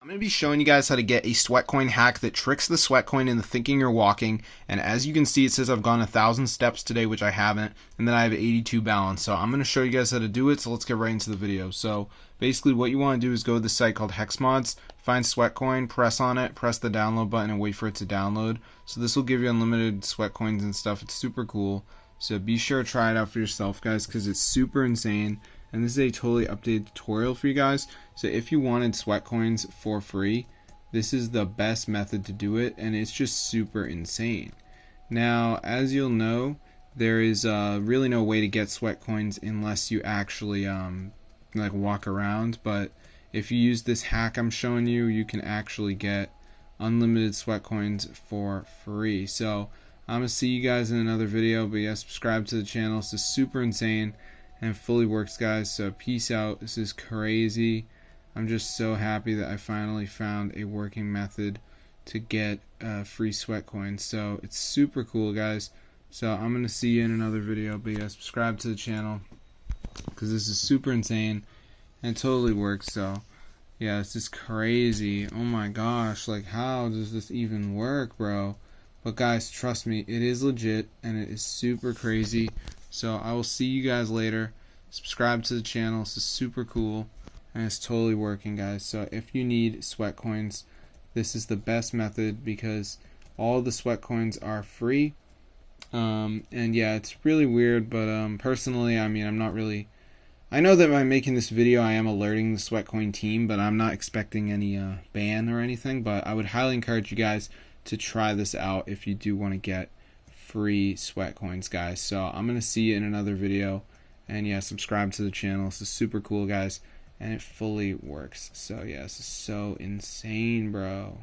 I'm going to be showing you guys how to get a sweat coin hack that tricks the sweat coin into thinking you're walking. And as you can see, it says I've gone 1,000 steps today, which I haven't, and then I have 82 balance. So I'm going to show you guys how to do it, so let's get right into the video. So basically what you want to do is go to the site called HexMods, find sweat coin, press on it, press the download button and wait for it to download. So this will give you unlimited sweat coins and stuff. It's super cool. So be sure to try it out for yourself, guys, because it's super insane. And this is a totally updated tutorial for you guys. So if you wanted sweat coins for free, this is the best method to do it, and it's just super insane. Now, as you'll know, there is really no way to get sweat coins unless you actually like walk around. But if you use this hack I'm showing you, you can actually get unlimited sweat coins for free. So I'm gonna see you guys in another video, but yeah, subscribe to the channel. This is super insane and it fully works, guys. So peace out. This is crazy. I'm just so happy that I finally found a working method to get free sweat coins. So it's super cool, guys. So I'm gonna see you in another video, but yeah, subscribe to the channel because this is super insane and it totally works. So yeah, it's just crazy. Oh my gosh, like how does this even work, bro? But guys, trust me, it is legit and it is super crazy. So I will see you guys later. Subscribe to the channel. This is super cool and it's totally working, guys. So if you need sweat coins, this is the best method because all the sweat coins are free. And yeah, it's really weird, but personally, I mean, I'm not really, I know that by making this video I am alerting the sweat coin team, but I'm not expecting any ban or anything. But I would highly encourage you guys to try this out if you do want to get free sweat coins, guys. So I'm gonna see you in another video, and yeah, subscribe to the channel. This is super cool, guys, and it fully works. So yeah, this is so insane, bro.